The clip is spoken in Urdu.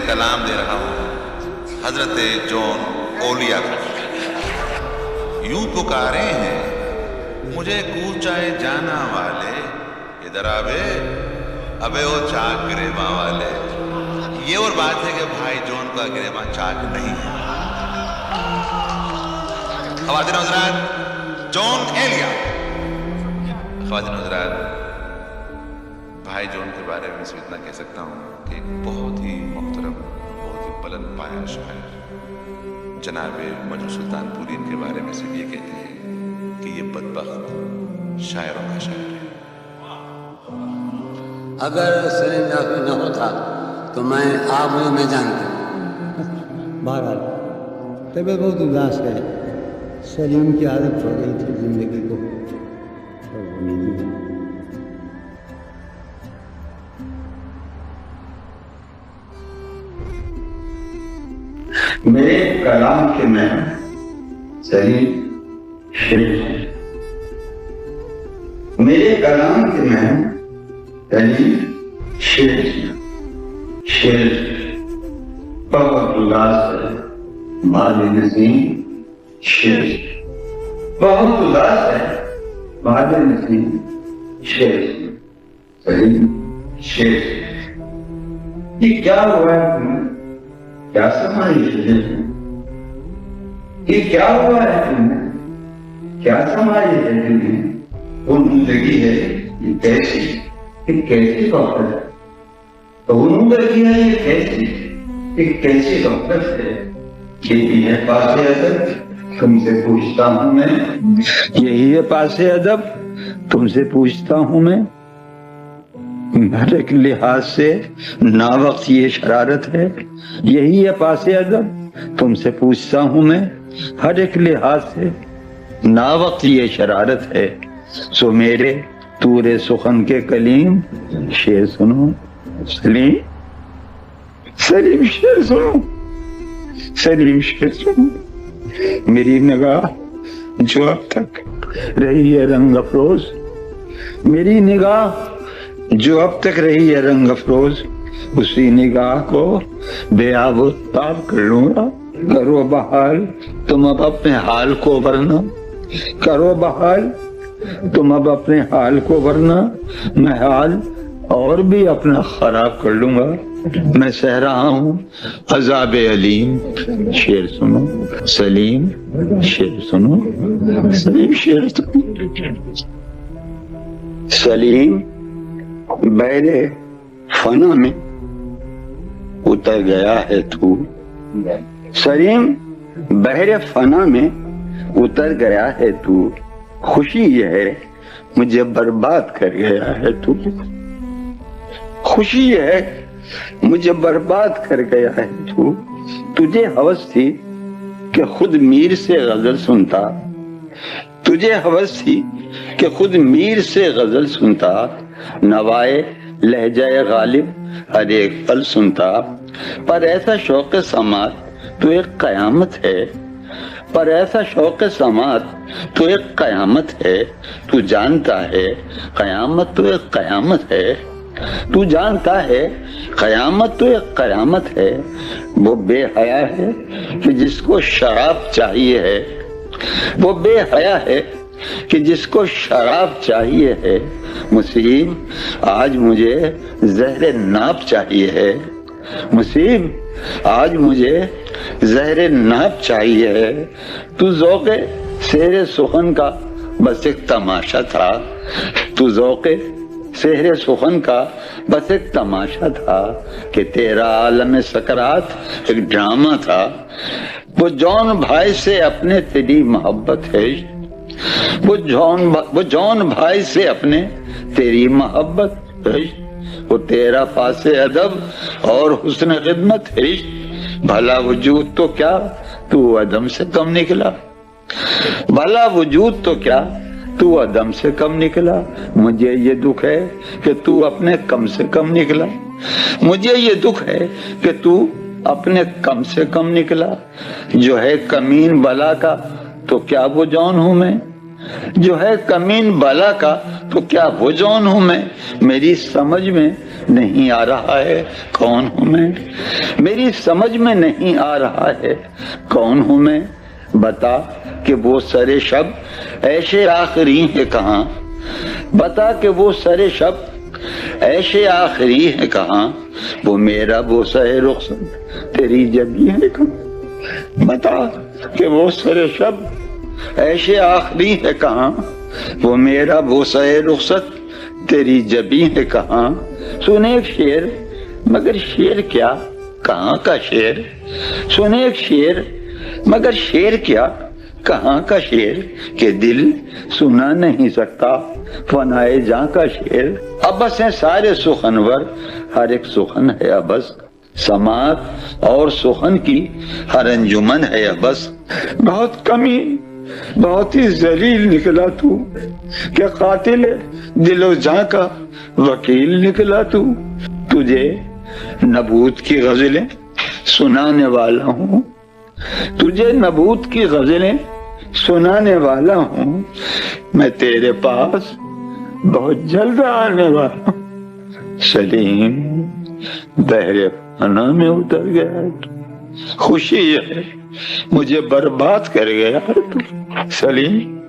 کلام دے رہا ہوں حضرت جون اولیا کو۔ یوں پکارے ہیں مجھے کوچائے جانا والے، ادھر آوے ابے وہ چاک گریباں والے۔ یہ اور بات ہے کہ بھائی جون کا گریباں چاک نہیں ہے۔ خواتین حضرات، جون ایلیا۔ خواتین حضرات، بھائی جون کے بارے میں صرف اتنا کہہ سکتا ہوں کہ ایک بہت ہی محترم، بہت ہی بلند پایہ شاعر جناب مجروح سلطان پوری ان کے بارے میں صرف یہ کہتے ہیں کہ یہ بدبخت شاعروں کا شاعر ہے۔ اگر سلیم یافی نہ ہوتا تو میں آپ میں جانتا ہوں۔ بہرحال طبیعت بہت اداس ہے، سلیم کی عادت ہو گئی تھی زندگی کو، اور وہ نہیں ہے۔ میرے کلام کے میں سلیم شریف ہے، میرے کلام کے میں سلیم شریف شریف بہت اداس ہے باد نسیم شریف، بہت اداس ہے باد نسیم شریف سلیم شریف۔ یہ کیا ہوا ہے تمہیں؟ کیا سمائی ہے؟ یہ کیا ہوا ہے تمہیں؟ کیا سمائی ہے تمہیں؟ وہ زندگی ہے یہ کیسی، یہ کیسی غفلت ہے؟ وہ زندگی ہے یہ کیسی، یہ کیسی غفلت ہے؟ یہی ہے پاس ادب تم سے پوچھتا ہوں میں، یہی ہے پاس ادب تم سے پوچھتا ہوں میں، ہر ایک لحاظ سے نا وقت یہ شرارت ہے، یہی ہے پاس ادب تم سے پوچھتا ہوں میں، ہر ایک لحاظ سے نا وقت یہ شرارت ہے، سو میرے طور سخن کے کلیم شعر سنو سلیم، سلیم شعر سنو، سلیم شعر سنو۔ میری نگاہ جو اب تک رہی ہے رنگ افروز، میری نگاہ جو اب تک رہی ہے رنگ افروز، اسی نگاہ کو بے آب و تاب کر لوں گا۔ کرو بحال تم اب اپنے حال کو، ورنہ کرو بحال تم اب اپنے حال کو، ورنہ میں حال اور بھی اپنا خراب کر لوں گا۔ میں سہ رہا ہوں عذاب علیم، شعر سنو سلیم، شعر سنو سلیم، شعر سنو۔ سلیم بحر فنا میں اتر گیا ہے تو، سلیم بحر فنا میں اتر گیا ہے تو، خوشی یہ ہے مجھے برباد کر گیا ہے تو، خوشی یہ ہے مجھے برباد کر گیا ہے تو۔ تجھے ہوس تھی کہ خود میر سے غزل سنتا، تجھے ہوس تھی کہ خود میر سے غزل سنتا، نوائے لہجہ غالب ہر ایک پل سنتا، پر ایسا شوق سماعت تو ایک قیامت ہے، پر ایسا شوق سماعت تو ایک قیامت ہے، تو جانتا ہے قیامت تو ایک قیامت ہے، تو جانتا ہے قیامت تو ایک قیامت ہے۔ وہ بے حیا ہے کہ جس کو شراب چاہیے ہے، وہ بے حیا ہے کہ جس کو شراب چاہیے ہے، مسیم آج مجھے زہر ناب چاہیے ہے، مسیم آج مجھے زہر ناب چاہیے ہے۔ تو ذوق سحر سخن کا بس ایک تماشا تھا، تو ذوق سحر سخن کا بس ایک تماشا تھا، کہ تیرا عالم سکرات ایک ڈرامہ تھا۔ وہ جون بھائی سے اپنے تیری محبت ہے، وہ جون بھائی سے اپنے تیری محبت ہے، وہ تیرا پاس ادب اور حسن خدمت ہے، بھلا وجود تو کیا تو عدم سے کم نکلا، بھلا وجود تو کیا تو عدم سے کم نکلا۔ مجھے یہ دکھ ہے کہ تو اپنے کم سے کم نکلا، مجھے یہ دکھ ہے کہ تو اپنے کم سے کم نکلا۔ جو ہے کمین بلا کا تو کیا وہ جون ہوں میں، جو ہے کمین بلا کا تو کیا وہ جون ہوں میں، میری سمجھ میں نہیں آ رہا ہے کون ہوں میں، میری سمجھ میں نہیں آ رہا ہے کون ہوں میں، بتا کہ وہ سر شب ایشے آخری ہے کہاں، بتا کہ وہ سر شب ایشے آخری ہے کہاں، وہ میرا بوسہ رخصت تیری جبی ہے کہاں، بتا کہ وہ سر شب ایشے آخری ہے کہاں، وہ میرا بوسہ رخصت تیری جبی ہے کہاں۔ سنے ایک شعر مگر شعر کیا کہاں کا شعر، سنے ایک شعر مگر شعر کیا کہاں کا شعر، کہ دل سنا نہیں سکتا فنائے جاں کا شعر۔ ابس ہیں سارے سخنور ہر ایک سخن ہے ابس، سماعت اور سخن کی ہر انجمن ہے ابس۔ بہت کمی بہت ہی ذلیل نکلا تو، کہ قاتل دل و جاں کا وکیل نکلا تو، تجھے نبوت کی غزلیں سنانے والا ہوں، تجھے نبوت کی غزلیں سنانے والا ہوں، میں تیرے پاس بہت جلد آنے والا ہوں۔ سلیم بحر فنا میں اتر گیا تو، خوشی ہے مجھے برباد کر گیا تو، سلیم